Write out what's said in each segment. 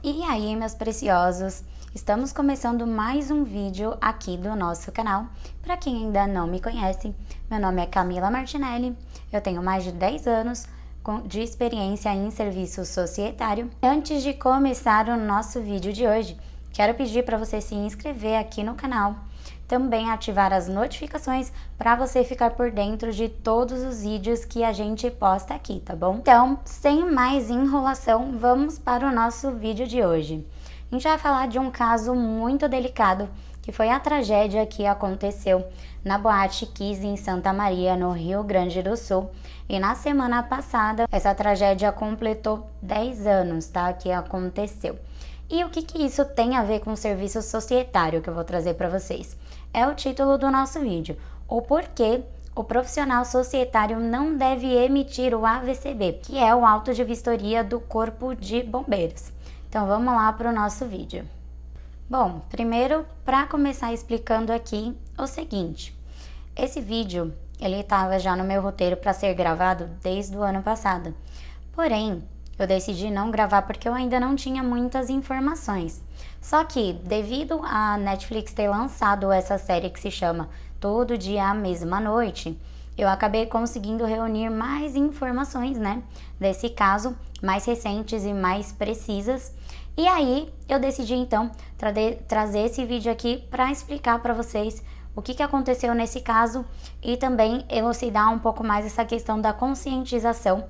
E aí, meus preciosos, estamos começando mais um vídeo aqui do nosso canal. Para quem ainda não me conhece, meu nome é Camila Martinelli, eu tenho mais de 10 anos de experiência em serviço societário. Antes de começar o nosso vídeo de hoje, quero pedir para você se inscrever aqui no canal, também ativar as notificações para você ficar por dentro de todos os vídeos que a gente posta aqui, tá bom? Então, sem mais enrolação, vamos para o nosso vídeo de hoje. A gente vai falar de um caso muito delicado, que foi a tragédia que aconteceu na Boate Kiss em Santa Maria, no Rio Grande do Sul. E na semana passada, essa tragédia completou 10 anos, tá? Que aconteceu. E o que isso tem a ver com o serviço societário que eu vou trazer para vocês? É o título do nosso vídeo, o porquê o profissional societário não deve emitir o AVCB, que é o auto de vistoria do Corpo de Bombeiros. Então vamos lá para o nosso vídeo. Bom, primeiro, para começar explicando aqui o seguinte, esse vídeo ele estava já no meu roteiro para ser gravado desde o ano passado, porém eu decidi não gravar porque eu ainda não tinha muitas informações. Só que, devido a Netflix ter lançado essa série que se chama Todo Dia à Mesma Noite, eu acabei conseguindo reunir mais informações, né, desse caso, mais recentes e mais precisas. E aí, eu decidi então trazer esse vídeo aqui para explicar para vocês o que aconteceu nesse caso e também elucidar um pouco mais essa questão da conscientização,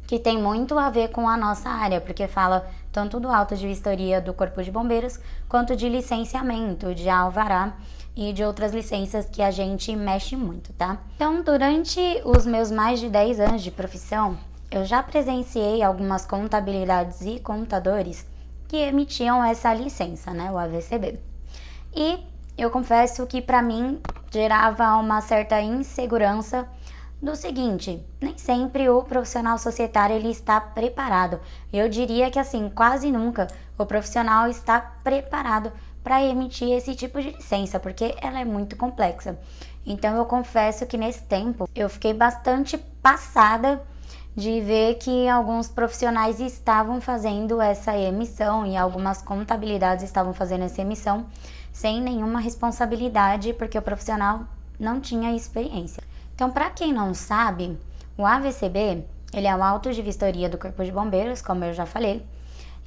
que tem muito a ver com a nossa área, porque fala tanto do auto de vistoria do Corpo de Bombeiros, quanto de licenciamento, de alvará e de outras licenças que a gente mexe muito, tá? Então, durante os meus mais de 10 anos de profissão, eu já presenciei algumas contabilidades e contadores que emitiam essa licença, né, o AVCB. E eu confesso que para mim gerava uma certa insegurança do seguinte, nem sempre o profissional societário ele está preparado. Eu diria que assim, quase nunca o profissional está preparado para emitir esse tipo de licença, porque ela é muito complexa. Então eu confesso que nesse tempo eu fiquei bastante passada de ver que alguns profissionais estavam fazendo essa emissão e algumas contabilidades estavam fazendo essa emissão sem nenhuma responsabilidade, porque o profissional não tinha experiência. Então, para quem não sabe, o AVCB, ele é o auto de vistoria do Corpo de Bombeiros, como eu já falei,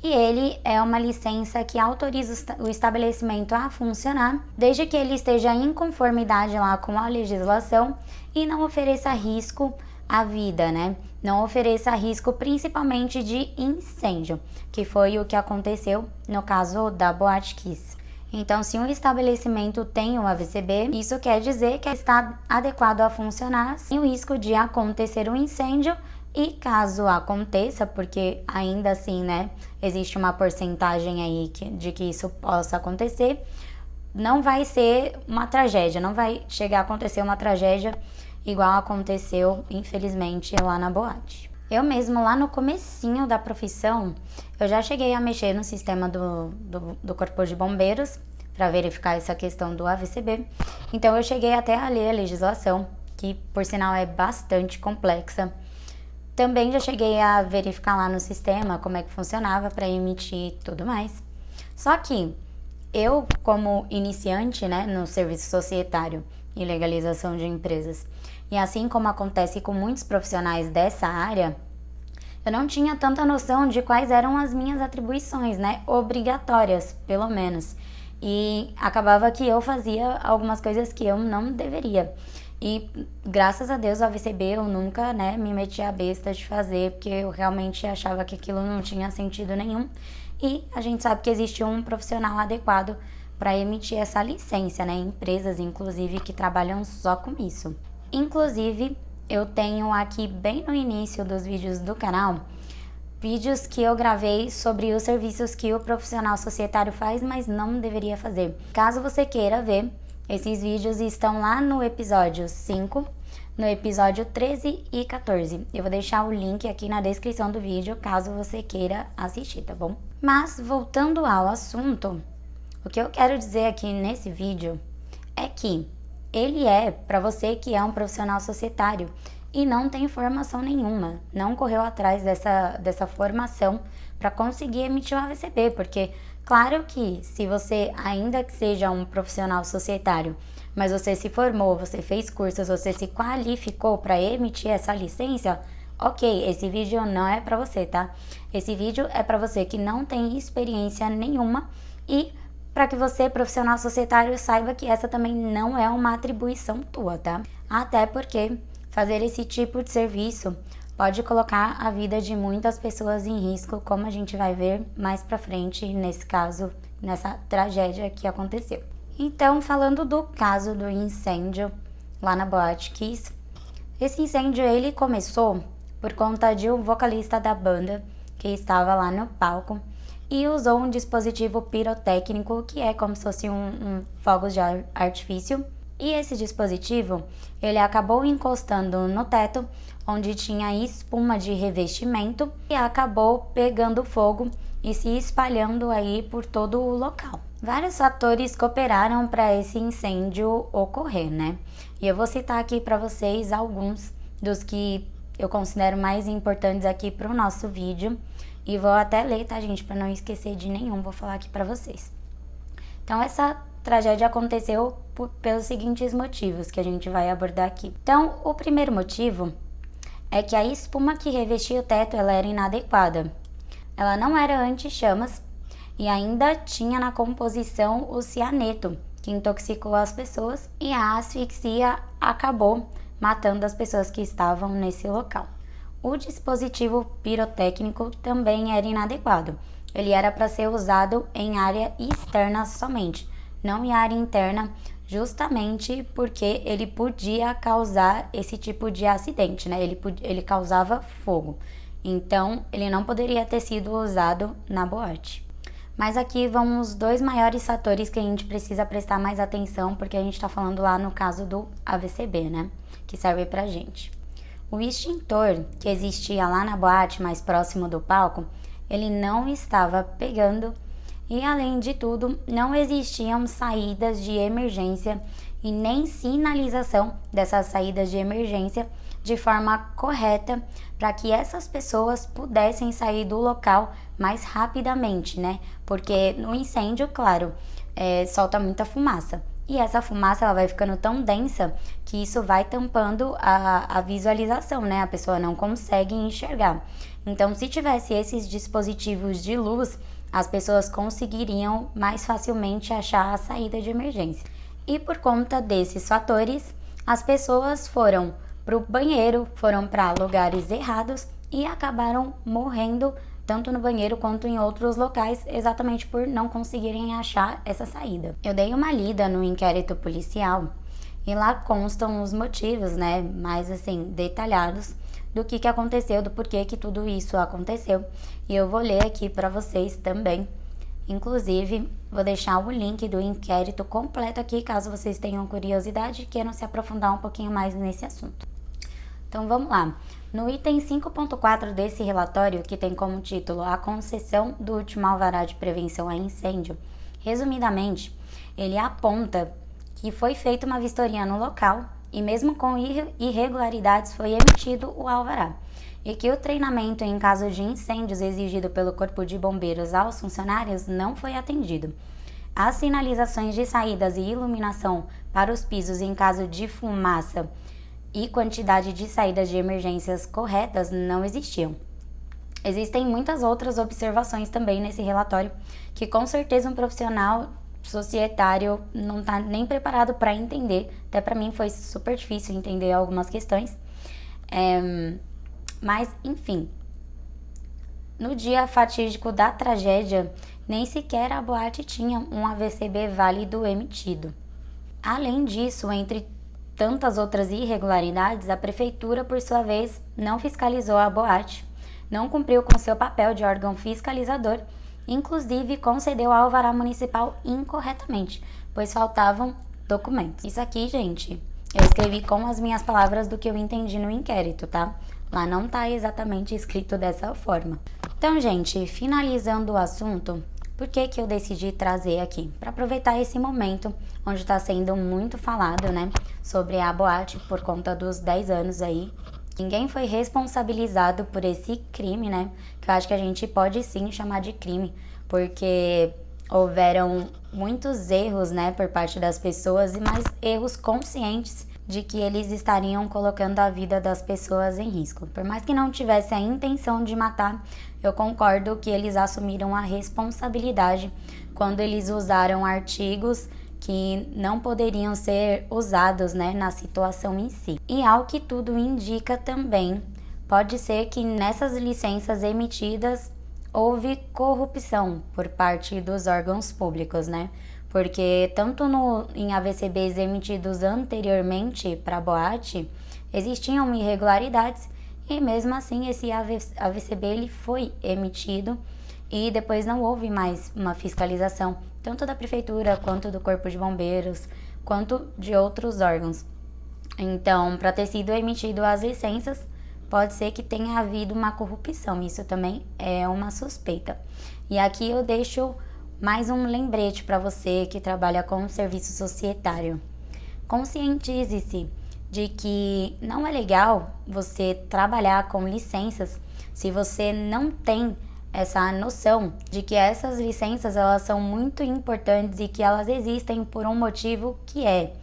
e ele é uma licença que autoriza o estabelecimento a funcionar, desde que ele esteja em conformidade lá com a legislação e não ofereça risco à vida, né? Não ofereça risco principalmente de incêndio, que foi o que aconteceu no caso da Boate Kiss. Então, se um estabelecimento tem o AVCB, isso quer dizer que está adequado a funcionar sem o risco de acontecer um incêndio e caso aconteça, porque ainda assim, né, existe uma porcentagem aí de que isso possa acontecer, não vai ser uma tragédia, não vai chegar a acontecer uma tragédia igual aconteceu, infelizmente, lá na boate. Eu mesmo, lá no comecinho da profissão, eu já cheguei a mexer no sistema do Corpo de Bombeiros para verificar essa questão do AVCB. Então, eu cheguei até a ler a legislação, que, por sinal, é bastante complexa. Também já cheguei a verificar lá no sistema como é que funcionava para emitir e tudo mais. Só que eu, como iniciante, né, no serviço societário e legalização de empresas, e assim como acontece com muitos profissionais dessa área, eu não tinha tanta noção de quais eram as minhas atribuições, né? Obrigatórias, pelo menos. E acabava que eu fazia algumas coisas que eu não deveria. E graças a Deus, o AVCB eu nunca, né, me meti a besta de fazer, porque eu realmente achava que aquilo não tinha sentido nenhum. E a gente sabe que existe um profissional adequado para emitir essa licença, né? Empresas, inclusive, que trabalham só com isso. Inclusive, eu tenho aqui bem no início dos vídeos do canal, vídeos que eu gravei sobre os serviços que o profissional societário faz, mas não deveria fazer. Caso você queira ver, esses vídeos estão lá no episódio 5, no episódio 13 e 14. Eu vou deixar o link aqui na descrição do vídeo, caso você queira assistir, tá bom? Mas, voltando ao assunto, o que eu quero dizer aqui nesse vídeo é que ele é para você que é um profissional societário e não tem formação nenhuma, não correu atrás dessa formação para conseguir emitir o AVCB, porque claro que se você, ainda que seja um profissional societário, mas você se formou, você fez cursos, você se qualificou para emitir essa licença, ok, esse vídeo não é para você, tá? Esse vídeo é para você que não tem experiência nenhuma e para que você, profissional societário, saiba que essa também não é uma atribuição tua, tá? Até porque fazer esse tipo de serviço pode colocar a vida de muitas pessoas em risco, como a gente vai ver mais pra frente, nesse caso, nessa tragédia que aconteceu. Então, falando do caso do incêndio lá na Boate Kiss, esse incêndio ele começou por conta de um vocalista da banda que estava lá no palco e usou um dispositivo pirotécnico que é como se fosse um fogos de artifício. E esse dispositivo, ele acabou encostando no teto, onde tinha espuma de revestimento e acabou pegando fogo e se espalhando aí por todo o local. Vários fatores cooperaram para esse incêndio ocorrer, né? E eu vou citar aqui para vocês alguns dos que eu considero mais importantes aqui para o nosso vídeo. E vou até ler, tá, gente? Para não esquecer de nenhum, vou falar aqui para vocês. Então, essa tragédia aconteceu pelos seguintes motivos que a gente vai abordar aqui. Então, o primeiro motivo é que a espuma que revestia o teto ela era inadequada. Ela não era anti-chamas e ainda tinha na composição o cianeto, que intoxicou as pessoas e a asfixia acabou matando as pessoas que estavam nesse local. O dispositivo pirotécnico também era inadequado. Ele era para ser usado em área externa somente, não em área interna, justamente porque ele podia causar esse tipo de acidente, né? Ele causava fogo. Então, ele não poderia ter sido usado na boate. Mas aqui vão os dois maiores fatores que a gente precisa prestar mais atenção, porque a gente está falando lá no caso do AVCB, né? Que serve pra gente. O extintor que existia lá na boate, mais próximo do palco, ele não estava pegando e, além de tudo, não existiam saídas de emergência e nem sinalização dessas saídas de emergência de forma correta para que essas pessoas pudessem sair do local mais rapidamente, né? Porque no incêndio, claro, solta muita fumaça. E essa fumaça ela vai ficando tão densa que isso vai tampando a visualização, né? A pessoa não consegue enxergar. Então, se tivesse esses dispositivos de luz, as pessoas conseguiriam mais facilmente achar a saída de emergência. E por conta desses fatores, as pessoas foram para o banheiro, foram para lugares errados e acabaram morrendo tanto no banheiro quanto em outros locais, exatamente por não conseguirem achar essa saída. Eu dei uma lida no inquérito policial e lá constam os motivos, né, mais assim, detalhados do que aconteceu, do porquê que tudo isso aconteceu. E eu vou ler aqui para vocês também. Inclusive, vou deixar o link do inquérito completo aqui, caso vocês tenham curiosidade e queiram se aprofundar um pouquinho mais nesse assunto. Então vamos lá. No item 5.4 desse relatório, que tem como título a concessão do último alvará de prevenção a incêndio, resumidamente, ele aponta que foi feita uma vistoria no local e mesmo com irregularidades foi emitido o alvará, e que o treinamento em caso de incêndios exigido pelo Corpo de Bombeiros aos funcionários não foi atendido. As sinalizações de saídas e iluminação para os pisos em caso de fumaça e quantidade de saídas de emergências corretas não existiam. Existem muitas outras observações também nesse relatório que com certeza um profissional societário não está nem preparado para entender. Até para mim foi super difícil entender algumas questões. Mas, enfim, no dia fatídico da tragédia, nem sequer a boate tinha um AVCB válido emitido. Além disso, entre tantas outras irregularidades, a prefeitura, por sua vez, não fiscalizou a boate, não cumpriu com seu papel de órgão fiscalizador, inclusive concedeu a alvará municipal incorretamente, pois faltavam documentos. Isso aqui, gente, eu escrevi com as minhas palavras do que eu entendi no inquérito, tá? Lá não tá exatamente escrito dessa forma. Então, gente, finalizando o assunto, por que eu decidi trazer aqui? Para aproveitar esse momento onde está sendo muito falado, né, sobre a boate por conta dos 10 anos aí Ninguém foi responsabilizado por esse crime, né? Que eu acho que a gente pode sim chamar de crime, porque houveram muitos erros, né, por parte das pessoas, e mais erros conscientes de que eles estariam colocando a vida das pessoas em risco. Por mais que não tivesse a intenção de matar, eu concordo que eles assumiram a responsabilidade quando eles usaram artigos que não poderiam ser usados, né, na situação em si. E ao que tudo indica também, pode ser que nessas licenças emitidas houve corrupção por parte dos órgãos públicos, né? Porque tanto em AVCBs emitidos anteriormente para a boate, existiam irregularidades e mesmo assim esse AVCB ele foi emitido e depois não houve mais uma fiscalização, tanto da prefeitura quanto do corpo de bombeiros, quanto de outros órgãos. Então, para ter sido emitido as licenças, pode ser que tenha havido uma corrupção, isso também é uma suspeita. E aqui eu deixo mais um lembrete para você que trabalha com serviço societário. Conscientize-se de que não é legal você trabalhar com licenças se você não tem essa noção de que essas licenças elas são muito importantes e que elas existem por um motivo que é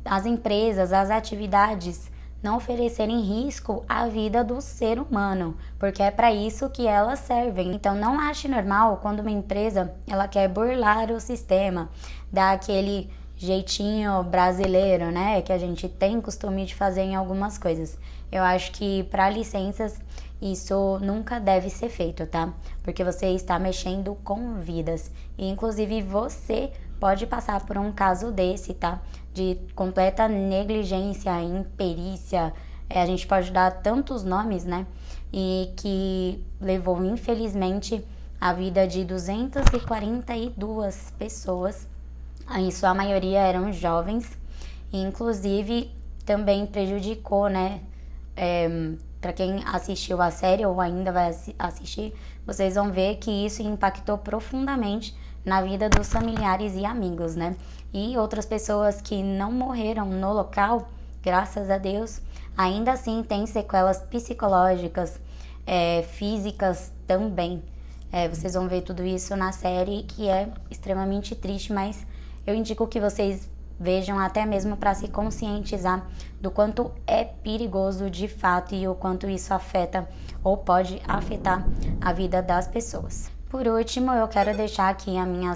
as empresas, as atividades não oferecerem risco à vida do ser humano, porque é para isso que elas servem. Então não ache normal quando uma empresa ela quer burlar o sistema, dar aquele jeitinho brasileiro, né, que a gente tem costume de fazer em algumas coisas. Eu acho que para licenças isso nunca deve ser feito, tá? Porque você está mexendo com vidas e inclusive você pode passar por um caso desse, tá? De completa negligência, imperícia, a gente pode dar tantos nomes, né? E que levou, infelizmente, a vida de 242 pessoas. Em sua maioria eram jovens, e inclusive também prejudicou, né? Para quem assistiu a série ou ainda vai assistir, vocês vão ver que isso impactou profundamente na vida dos familiares e amigos, né? E outras pessoas que não morreram no local, graças a Deus, ainda assim têm sequelas psicológicas, físicas também. Vocês vão ver tudo isso na série, que é extremamente triste, mas eu indico que vocês vejam até mesmo para se conscientizar do quanto é perigoso de fato e o quanto isso afeta ou pode afetar a vida das pessoas. Por último, eu quero deixar aqui a minha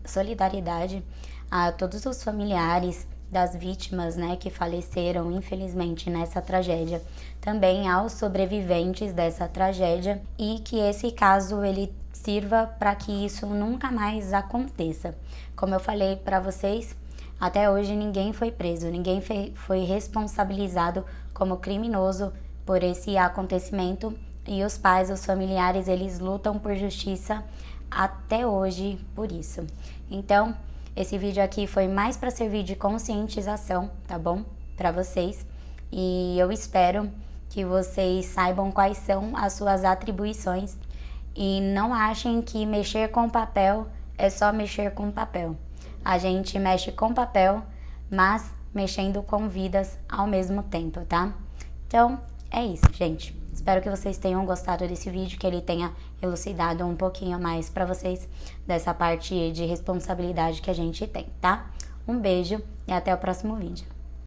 solidariedade a todos os familiares das vítimas, né, que faleceram infelizmente nessa tragédia, também aos sobreviventes dessa tragédia e que esse caso ele sirva para que isso nunca mais aconteça. Como eu falei para vocês, até hoje ninguém foi preso, ninguém foi responsabilizado como criminoso por esse acontecimento e os pais, os familiares, eles lutam por justiça até hoje por isso. Então, esse vídeo aqui foi mais para servir de conscientização, tá bom? Para vocês. E eu espero que vocês saibam quais são as suas atribuições e não achem que mexer com papel é só mexer com papel. A gente mexe com papel, mas mexendo com vidas ao mesmo tempo, tá? Então, é isso, gente. Espero que vocês tenham gostado desse vídeo, que ele tenha elucidado um pouquinho mais para vocês dessa parte de responsabilidade que a gente tem, tá? Um beijo e até o próximo vídeo.